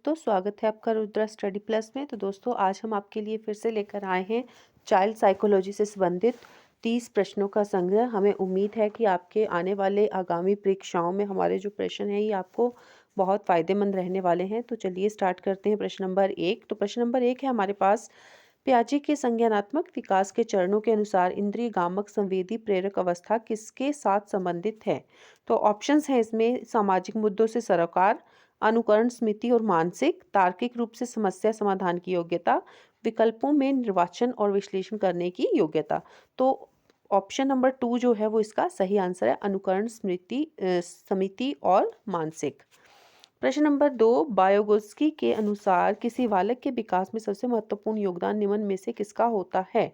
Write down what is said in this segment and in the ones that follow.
दोस्तों, स्वागत है आपका रुद्रा स्टडी प्लस में। तो दोस्तों, आज हम आपके लिए फिर से लेकर आए हैं चाइल्ड साइकोलॉजी से संबंधित 30 प्रश्नों का संग्रह। हमें उम्मीद है कि आपके आने वाले आगामी परीक्षाओं में हमारे जो प्रश्न हैं ये आपको बहुत फ़ायदेमंद रहने वाले हैं। तो चलिए स्टार्ट करते हैं प्रश्न नंबर 1। तो प्रश्न नंबर 1 है हमारे पास, पियाजे के संज्ञानात्मक विकास के चरणों के अनुसार इंद्रिय गामक संवेदी प्रेरक अवस्था किसके साथ संबंधित है? तो ऑप्शंस हैं इसमें, सामाजिक मुद्दों से सरोकार, अनुकरण स्मृति और मानसिक, तार्किक रूप से समस्या समाधान की योग्यता, विकल्पों में निर्वाचन और विश्लेषण करने की योग्यता। तो ऑप्शन नंबर 2 जो है वो इसका सही आंसर है, अनुकरण स्मृति समिति और मानसिक। प्रश्न नंबर 2, बायोगोस्की के अनुसार किसी बालक के विकास में सबसे महत्वपूर्ण योगदान निम्न में से किसका होता है?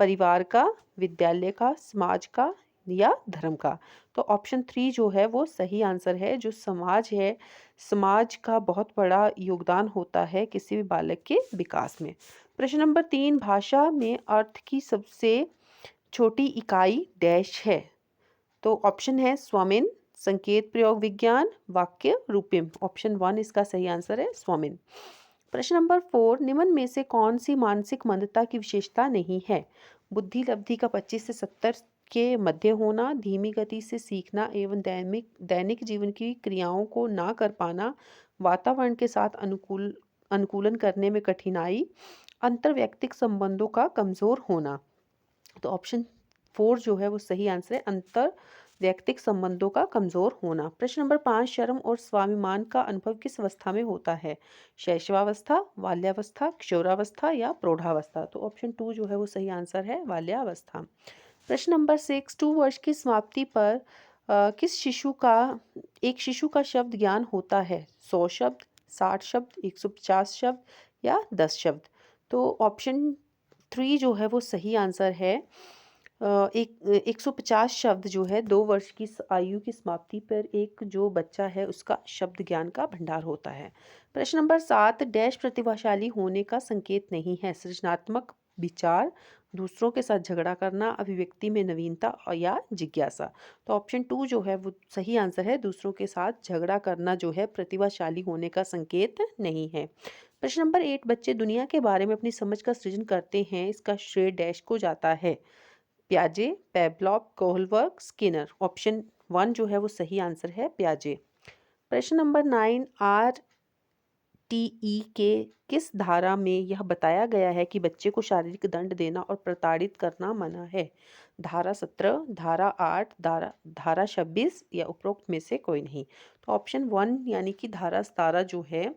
परिवार का, विद्यालय का, समाज का या धर्म का? तो ऑप्शन 3 जो है वो सही आंसर है। जो समाज है, समाज का बहुत बड़ा योगदान होता है किसी भी बालक के विकास में। प्रश्न नंबर 3, भाषा में अर्थ की सबसे छोटी इकाई डैश है? तो ऑप्शन है स्वामिन, संकेत प्रयोग विज्ञान, वाक्य रूपिम। ऑप्शन 1 इसका सही आंसर है, स्वामिन। प्रश्न नंबर 4, निम्न में से कौन सी मानसिक मंदता की विशेषता नहीं है? बुद्धि लब्धि का 25 से 70 के मध्य होना, धीमी गति से सीखना एवं दैनिक दैनिक जीवन की क्रियाओं को ना कर पाना, वातावरण के साथ अनुकूलन करने में कठिनाई, अंतर्वैयक्तिक संबंधों का कमजोर होना। तो ऑप्शन 4 जो है वो सही आंसर है, अंतर वैयक्तिक संबंधों का कमजोर होना। प्रश्न नंबर 5, शर्म और स्वाभिमान का अनुभव किस अवस्था में होता है? शैशवावस्था, बाल्यावस्था, किशोरावस्था या प्रौढ़ावस्था? तो ऑप्शन 2 जो है वो सही आंसर है, बाल्यावस्था। प्रश्न नंबर 6, 2 वर्ष की समाप्ति पर किस शिशु का शब्द ज्ञान होता है? 100 शब्द, 60 शब्द, 150 शब्द या 10 शब्द? तो ऑप्शन 3 जो है वो सही आंसर है। 150 शब्द जो है 2 वर्ष की आयु की समाप्ति पर एक जो बच्चा है उसका शब्द ज्ञान का भंडार होता है। प्रश्न नंबर 7, डैश प्रतिभाशाली होने का संकेत नहीं है? सृजनात्मक विचार, दूसरों के साथ झगड़ा करना, अभिव्यक्ति में नवीनता और या जिज्ञासा? तो ऑप्शन 2 जो है वो सही आंसर है, दूसरों के साथ झगड़ा करना जो है प्रतिभाशाली होने का संकेत नहीं है। प्रश्न नंबर 8, बच्चे दुनिया के बारे में अपनी समझ का सृजन करते हैं, इसका श्रेय डैश को जाता है? प्याजे, पेवलॉव, कोहलबर्ग, स्किनर? ऑप्शन 1 जो है वो सही आंसर है, प्याजे। प्रश्न नंबर 9, आरटीई के किस धारा में यह बताया गया है कि बच्चे को शारीरिक दंड देना और प्रताड़ित करना मना है? धारा 17, धारा 8, धारा 26 या उपरोक्त में से कोई नहीं? तो ऑप्शन 1 यानी कि धारा 17 जो है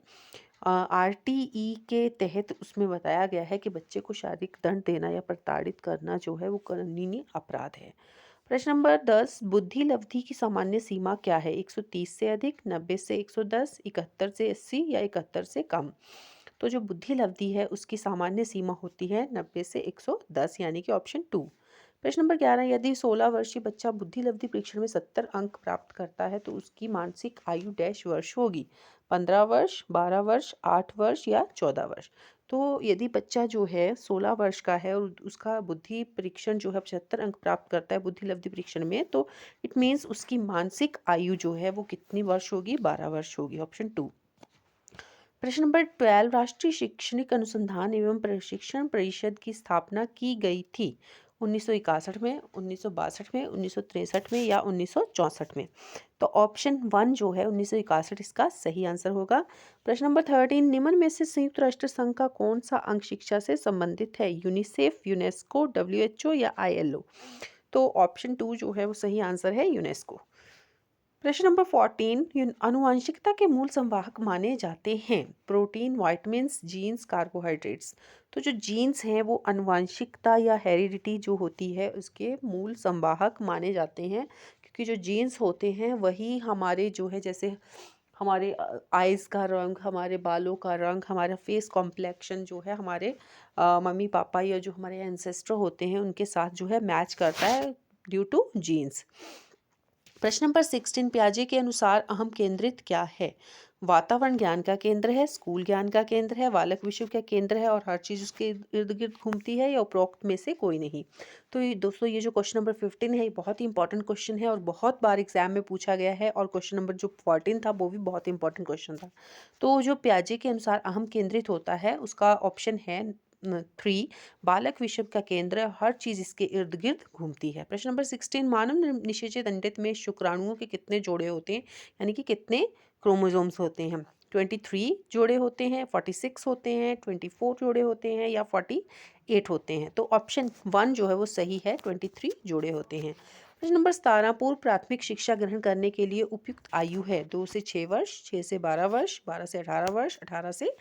आरटीई के तहत उसमें बताया गया है कि बच्चे को शारीरिक दंड देना या प्रताड़ित करना जो है वो कानूनी अपराध है। प्रश्न नंबर 10, बुद्धि लब्धि की सामान्य सीमा क्या है? 130 से अधिक, 90 से 110, 71 से 80 या 71 से कम? तो जो बुद्धि लब्धि है उसकी सामान्य सीमा होती है 90 से 110 यानी कि ऑप्शन 2। प्रश्न नंबर 11, यदि 16 वर्षीय बच्चा बुद्धि लब्धि परीक्षण में 70 अंक प्राप्त करता है तो उसकी मानसिक आयु डैश वर्ष होगी? 15 वर्ष, 12 वर्ष, 8 वर्ष या 14 वर्ष? तो यदि बच्चा जो है 16 वर्ष का है और उसका बुद्धि परीक्षण जो है 75 अंक प्राप्त करता है बुद्धि लब्धि परीक्षण में, तो इट मीन्स उसकी मानसिक आयु जो है वो कितनी वर्ष होगी? 12 वर्ष होगी, ऑप्शन 2। प्रश्न नंबर 12, राष्ट्रीय शैक्षणिक अनुसंधान एवं प्रशिक्षण परिषद की स्थापना की गई थी 1961 में, 1962 में, 1963 में या 1964 में? तो ऑप्शन 1 जो है 1961 इसका सही आंसर होगा। प्रश्न नंबर 13, निम्न में से संयुक्त राष्ट्र संघ का कौन सा अंग शिक्षा से संबंधित है? यूनिसेफ, यूनेस्को, डब्ल्यूएचओ या आईएलओ? तो ऑप्शन 2 जो है वो सही आंसर है, यूनेस्को। प्रश्न नंबर 14, आनुवंशिकता के मूल संवाहक माने जाते हैं? Protein, vitamins, genes, carbohydrates? तो जो जीन्स हैं वो आनुवंशिकता या हेरिडिटी जो होती है उसके मूल संवाहक माने जाते हैं, क्योंकि जो जीन्स होते हैं वही हमारे जो है, जैसे हमारे आइज़ का रंग, हमारे बालों का रंग, हमारा फेस कॉम्प्लेक्शन जो है हमारे मम्मी पापा या जो हमारे एंसेस्टर होते हैं उनके साथ जो है मैच करता है ड्यू टू जीन्स। प्रश्न नंबर 16, पियाजे के अनुसार अहम केंद्रित क्या है? वातावरण ज्ञान का केंद्र है, स्कूल ज्ञान का केंद्र है, बालक विश्व का केंद्र है और हर चीज़ उसके इर्द गिर्द घूमती है, या उपरोक्त में से कोई नहीं। तो ये दोस्तों, ये जो क्वेश्चन नंबर 15 है, ये बहुत ही इंपॉर्टेंट क्वेश्चन है और बहुत बार एग्जाम में पूछा गया है। और क्वेश्चन नंबर जो 14 था वो भी बहुत इंपॉर्टेंट क्वेश्चन था। तो जो पियाजे के अनुसार अहम केंद्रित होता है, उसका ऑप्शन है 3, बालक विश्व का केंद्र, हर चीज इसके इर्द गिर्द घूमती है। प्रश्न नंबर 16, मानव निषेचित अंडित में शुक्राणुओं के कितने जोड़े होते हैं, यानी कि कितने क्रोमोसोम्स होते हैं। 23 जोड़े होते हैं, 46 होते हैं, 24 जोड़े होते हैं, या 48 होते हैं। तो ऑप्शन 1 जो है वो सही है, 23 जोड़े होते हैं। प्रश्न नंबर 17, पूर्व प्राथमिक शिक्षा ग्रहण करने के लिए उपयुक्त आयु है 2 से 6 वर्ष, 6 से 12 वर्ष, 12 से 18 वर्ष, 18 से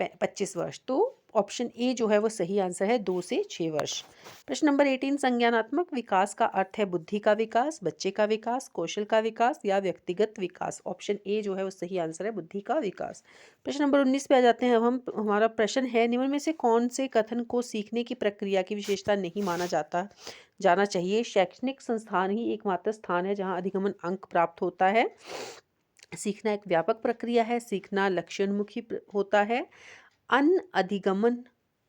25 वर्ष। तो ऑप्शन ए जो है वो सही आंसर है, 2 से 6 वर्ष। प्रश्न नंबर 18, संज्ञानात्मक विकास का अर्थ है बुद्धि का विकास, बच्चे का विकास, कौशल का विकास या व्यक्तिगत विकास। ऑप्शन ए जो है वो सही आंसर है, बुद्धि का विकास। प्रश्न नंबर 19 पे आ जाते हैं। अब हम हमारा प्रश्न है, निम्न में से कौन से कथन को सीखने की प्रक्रिया की विशेषता नहीं माना जाना चाहिए। शैक्षणिक संस्थान ही एकमात्र स्थान है जहाँ अधिगमन अंक प्राप्त होता है। सीखना एक व्यापक प्रक्रिया है। सीखना लक्ष्योन्मुखी होता है। अन अधिगमन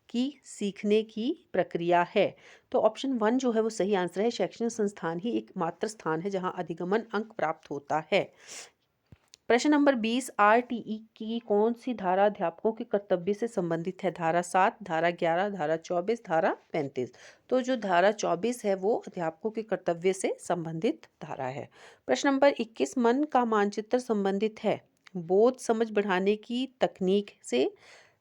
की सीखने की प्रक्रिया है। तो ऑप्शन 1 जो है वो सही आंसर है। शैक्षणिक संस्थान ही एकमात्र स्थान है जहां अधिगमन अंक प्राप्त होता है। प्रश्न नंबर 20, आरटीई की कौन सी धारा अध्यापकों के कर्तव्य से संबंधित है। धारा 7, धारा 11, धारा 24, धारा 35। तो जो धारा 24 है वो अध्यापकों के कर्तव्य से संबंधित धारा है। प्रश्न नंबर 21, मन का मानचित्र संबंधित है बोध समझ बढ़ाने की तकनीक से,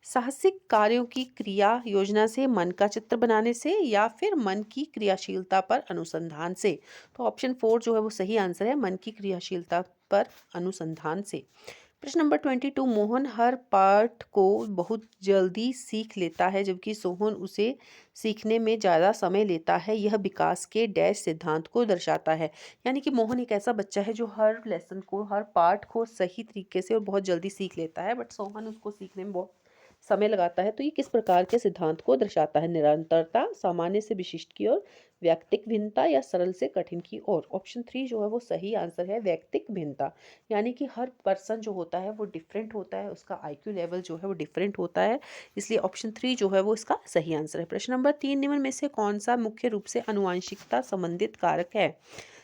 साहसिक कार्यों की क्रिया योजना से, मन का चित्र बनाने से, या फिर मन की क्रियाशीलता पर अनुसंधान से। तो ऑप्शन 4 जो है वो सही आंसर है, मन की क्रियाशीलता पर अनुसंधान से। प्रश्न नंबर 22, मोहन हर पाठ को बहुत जल्दी सीख लेता है जबकि सोहन उसे सीखने में ज़्यादा समय लेता है। यह विकास के डैश सिद्धांत को दर्शाता है। यानी कि मोहन एक ऐसा बच्चा है जो हर लेसन को, हर पाठ को सही तरीके से और बहुत जल्दी सीख लेता है, बट सोहन उसको सीखने में बहुत समय लगाता है। तो ये किस प्रकार के सिद्धांत को दर्शाता है। निरंतरता, सामान्य से विशिष्ट की ओर, व्यक्तिक भिन्नता, या सरल से कठिन की ओर। ऑप्शन 3 जो है वो सही आंसर है, व्यक्तिक भिन्नता। यानी कि हर पर्सन जो होता है वो डिफरेंट होता है, उसका आईक्यू लेवल जो है वो डिफरेंट होता है, इसलिए ऑप्शन 3 जो है वो इसका सही आंसर है। प्रश्न नंबर 3, निम्न में से कौन सा मुख्य रूप से आनुवांशिकता संबंधित कारक है।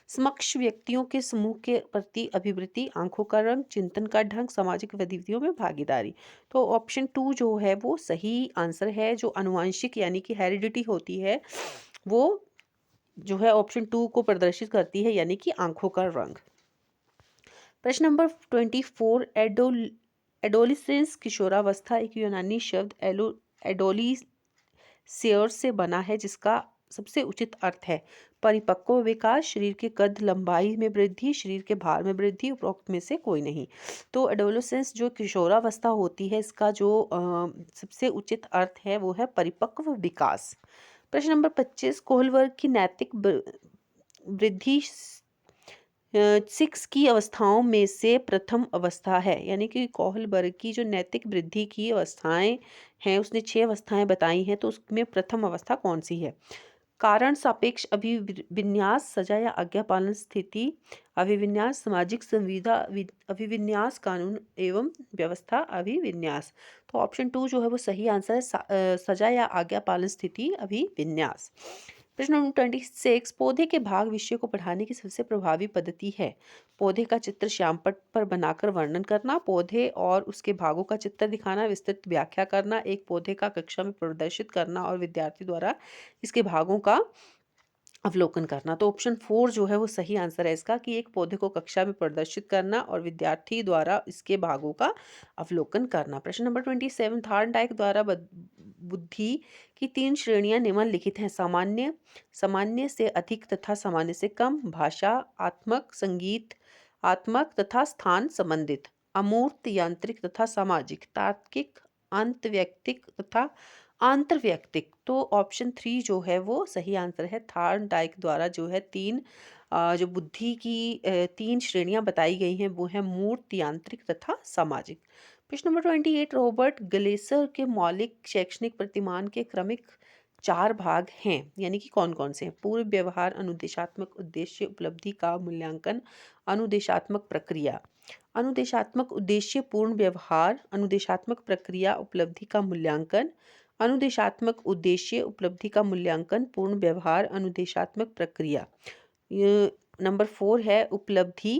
समक्ष व्यक्तियों के समूह के प्रति अभिवृत्ति, आंखों का रंग, चिंतन का ढंग, सामाजिक गतिविधियों में भागीदारी। तो ऑप्शन 2 जो है वो सही आंसर है। जो आनुवांशिक यानी कि हेरिडिटी होती है वो जो है ऑप्शन 2 को प्रदर्शित करती है, यानी कि आंखों का रंग। प्रश्न नंबर 24, एडोलिसेंस किशोरावस्था एक यूनानी शब्द एडोलिसेयर से बना है जिसका सबसे उचित अर्थ है परिपक्व विकास, शरीर के कद लंबाई में वृद्धि, शरीर के भार में वृद्धि, उपरोक्त में से कोई नहीं। तो एडोलेसेंस जो किशोरावस्था होती है, इसका जो सबसे उचित अर्थ है वो है परिपक्व विकास। प्रश्न नंबर 25, कोहलवर्ग की नैतिक वृद्धि 6 की अवस्थाओं में से प्रथम अवस्था है। यानी कि कोहलबर्ग की जो नैतिक वृद्धि की अवस्थाएं हैं, उसने 6 अवस्थाएं बताई हैं, तो उसमें प्रथम अवस्था कौन सी है। कारण सापेक्ष अभिविन्यास, सजा या आज्ञा पालन स्थिति, अभिविन्यास, सामाजिक संविदा अभिविन्यास, कानून एवं व्यवस्था अभिविन्यास। तो ऑप्शन 2 जो है वो सही आंसर है, सजा या आज्ञा पालन स्थिति अभिविन्यास। प्रश्न नंबर 26, पौधे के भाग विषय को पढ़ाने की सबसे प्रभावी पद्धति है। पौधे का चित्र श्यामपट्ट पर बनाकर वर्णन करना, पौधे और उसके भागों का चित्र दिखाना, विस्तृत व्याख्या करना, एक पौधे का कक्षा में प्रदर्शित करना और विद्यार्थी द्वारा इसके भागों का अवलोकन करना। तो ऑप्शन 4 जो है वो सही आंसर है इसका, कि एक पौधे को कक्षा में प्रदर्शित करना और विद्यार्थी द्वारा इसके भागों का अवलोकन करना। प्रश्न नंबर 27, थॉर्नडाइक द्वारा बुद्धि की 3 श्रेणियां निम्नलिखित हैं। सामान्य, सामान्य से अधिक तथा सामान्य से कम, भाषा आत्मक, संगीत आत्मक तथा स्थान संबंधित, अमूर्त, यांत्रिक तथा सामाजिक, तार्किक, अंतव्यक्तिक तथा आंतरव्यक्तिक। तो ऑप्शन 3 जो है वो सही आंसर है। थॉर्नडाइक द्वारा जो है 3 जो बुद्धि की 3 श्रेणियां बताई गई हैं वो है मूर्त, यांत्रिक तथा सामाजिक। प्रश्न नंबर 28, रॉबर्ट ग्लेसर के मौलिक शैक्षणिक प्रतिमान के क्रमिक 4 भाग हैं, यानी कि कौन कौन से हैं। पूर्व व्यवहार, अनुदेशात्मक उद्देश्य, उपलब्धि का मूल्यांकन, अनुदेशात्मक प्रक्रिया। अनुदेशात्मक उद्देश्य पूर्ण व्यवहार, अनुदेशात्मक प्रक्रिया उपलब्धि का मूल्यांकन, अनुदेशात्मक उद्देश्य उपलब्धि का मूल्यांकन, पूर्ण व्यवहार, अनुदेशात्मक प्रक्रिया। ये नंबर 4 है उपलब्धि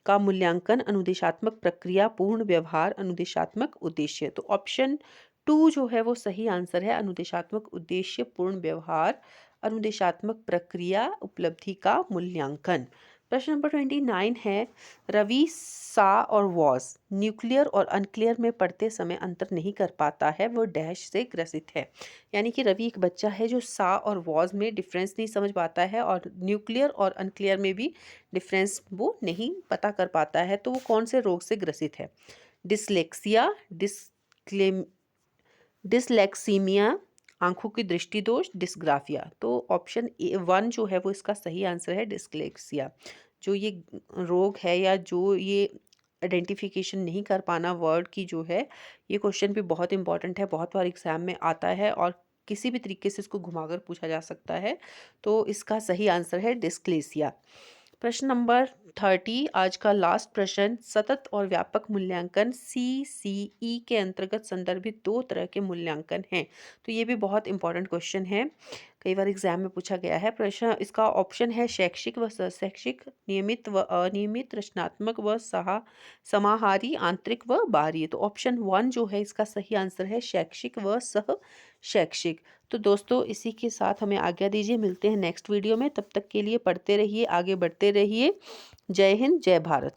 का मूल्यांकन, अनुदेशात्मक प्रक्रिया, पूर्ण व्यवहार, अनुदेशात्मक उद्देश्य। तो ऑप्शन 2 जो है वो सही आंसर है, अनुदेशात्मक उद्देश्य, पूर्ण व्यवहार, अनुदेशात्मक प्रक्रिया, उपलब्धि का मूल्यांकन। प्रश्न नंबर 29 है, रवि सा और वॉज न्यूक्लियर और अनक्लियर में पढ़ते समय अंतर नहीं कर पाता है, वो डैश से ग्रसित है। यानी कि रवि एक बच्चा है जो सा और वॉज में डिफरेंस नहीं समझ पाता है और न्यूक्लियर और अनक्लियर में भी डिफरेंस वो नहीं पता कर पाता है। तो वो कौन से रोग से ग्रसित है? डिसलेक्सिया, डिसलेक्सीमिया, आंखों की दृष्टि दोष, डिस्ग्राफिया। तो ऑप्शन 1 जो है वो इसका सही आंसर है, डिसलेक्सिया। जो ये रोग है या जो ये आइडेंटिफिकेशन नहीं कर पाना वर्ड की जो है, ये क्वेश्चन भी बहुत इंपॉर्टेंट है, बहुत बार एग्जाम में आता है और किसी भी तरीके से इसको घुमाकर पूछा जा सकता है। तो इसका सही आंसर है डिस्क्लेसिया। प्रश्न नंबर 30 आज का लास्ट प्रश्न, सतत और व्यापक मूल्यांकन CCE के अंतर्गत संदर्भित 2 तरह के मूल्यांकन हैं। तो ये भी बहुत इंपॉर्टेंट क्वेश्चन है, कई बार एग्जाम में पूछा गया है प्रश्न। इसका ऑप्शन है शैक्षिक व शैक्षिक, नियमित व अनियमित, रचनात्मक व समाहारी, आंतरिक व बाहरी। तो ऑप्शन 1 जो है इसका सही आंसर है, शैक्षिक व सह शैक्षिक। तो दोस्तों इसी के साथ हमें आज्ञा दीजिए, मिलते हैं नेक्स्ट वीडियो में। तब तक के लिए पढ़ते रहिए, आगे बढ़ते रहिए। जय हिंद, जय भारत।